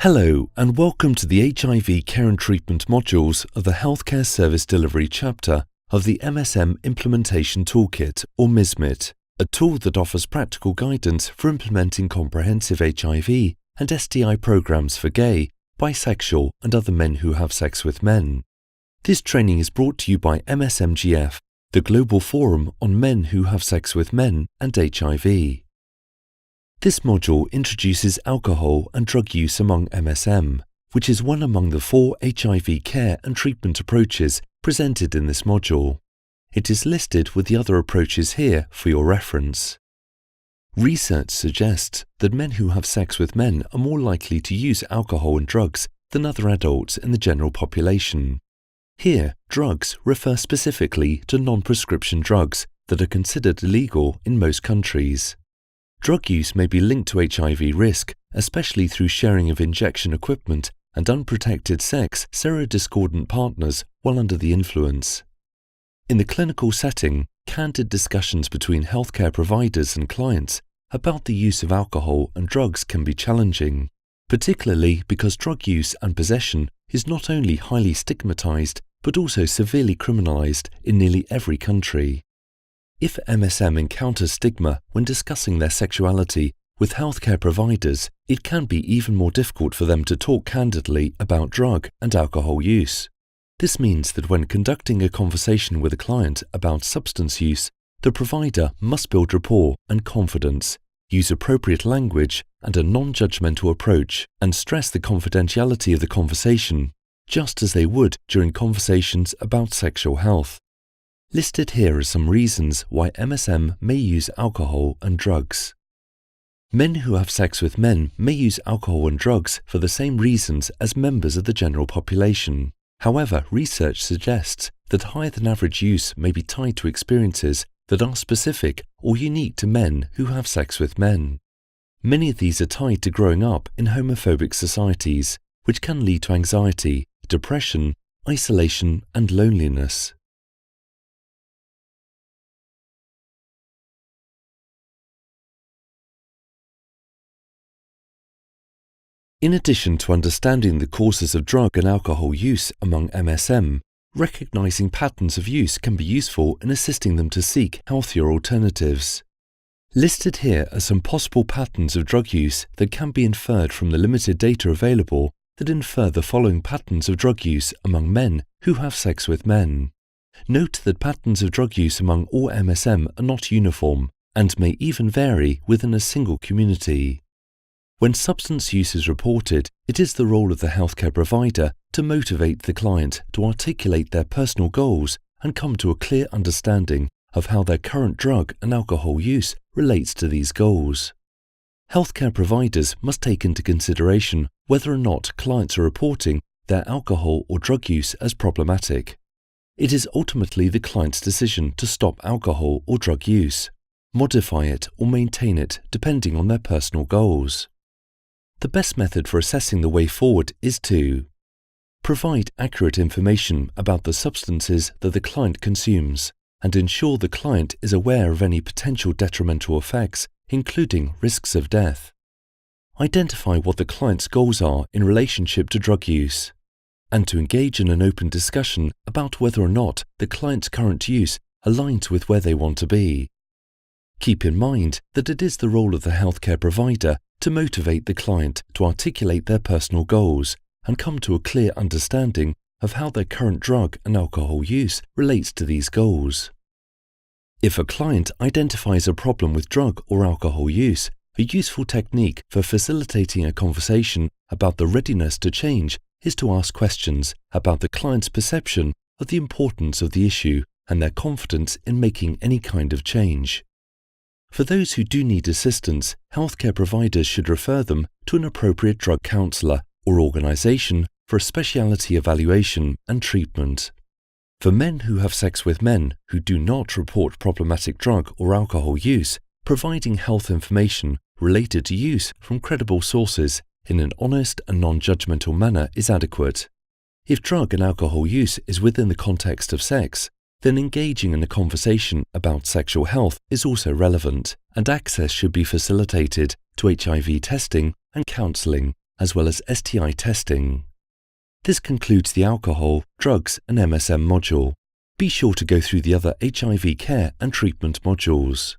Hello and welcome to the HIV Care and Treatment modules of the Healthcare Service Delivery chapter of the MSM Implementation Toolkit, or MSMIT, a tool that offers practical guidance for implementing comprehensive HIV and STI programs for gay, bisexual and other men who have sex with men. This training is brought to you by MSMGF, the global forum on men who have sex with men and HIV. This module introduces alcohol and drug use among MSM, which is one among the 4 HIV care and treatment approaches presented in this module. It is listed with the other approaches here for your reference. Research suggests that men who have sex with men are more likely to use alcohol and drugs than other adults in the general population. Here, drugs refer specifically to non-prescription drugs that are considered illegal in most countries. Drug use may be linked to HIV risk, especially through sharing of injection equipment and unprotected sex serodiscordant partners while under the influence. In the clinical setting, candid discussions between healthcare providers and clients about the use of alcohol and drugs can be challenging, particularly because drug use and possession is not only highly stigmatized but also severely criminalized in nearly every country. If MSM encounters stigma when discussing their sexuality with healthcare providers, it can be even more difficult for them to talk candidly about drug and alcohol use. This means that when conducting a conversation with a client about substance use, the provider must build rapport and confidence, use appropriate language and a non-judgmental approach, and stress the confidentiality of the conversation, just as they would during conversations about sexual health. Listed here are some reasons why MSM may use alcohol and drugs. Men who have sex with men may use alcohol and drugs for the same reasons as members of the general population. However, research suggests that higher than average use may be tied to experiences that are specific or unique to men who have sex with men. Many of these are tied to growing up in homophobic societies, which can lead to anxiety, depression, isolation, and loneliness. In addition to understanding the causes of drug and alcohol use among MSM, recognizing patterns of use can be useful in assisting them to seek healthier alternatives. Listed here are some possible patterns of drug use that can be inferred from the limited data available that infer the following patterns of drug use among men who have sex with men. Note that patterns of drug use among all MSM are not uniform and may even vary within a single community. When substance use is reported, it is the role of the healthcare provider to motivate the client to articulate their personal goals and come to a clear understanding of how their current drug and alcohol use relates to these goals. Healthcare providers must take into consideration whether or not clients are reporting their alcohol or drug use as problematic. It is ultimately the client's decision to stop alcohol or drug use, modify it or maintain it depending on their personal goals. The best method for assessing the way forward is to provide accurate information about the substances that the client consumes and ensure the client is aware of any potential detrimental effects, including risks of death. Identify what the client's goals are in relationship to drug use, and to engage in an open discussion about whether or not the client's current use aligns with where they want to be. Keep in mind that it is the role of the healthcare provider to motivate the client to articulate their personal goals and come to a clear understanding of how their current drug and alcohol use relates to these goals. If a client identifies a problem with drug or alcohol use, a useful technique for facilitating a conversation about the readiness to change is to ask questions about the client's perception of the importance of the issue and their confidence in making any kind of change. For those who do need assistance, healthcare providers should refer them to an appropriate drug counselor or organization for a specialty evaluation and treatment. For men who have sex with men who do not report problematic drug or alcohol use, providing health information related to use from credible sources in an honest and non-judgmental manner is adequate. If drug and alcohol use is within the context of sex, then engaging in a conversation about sexual health is also relevant, and access should be facilitated to HIV testing and counselling, as well as STI testing. This concludes the alcohol, drugs and MSM module. Be sure to go through the other HIV care and treatment modules.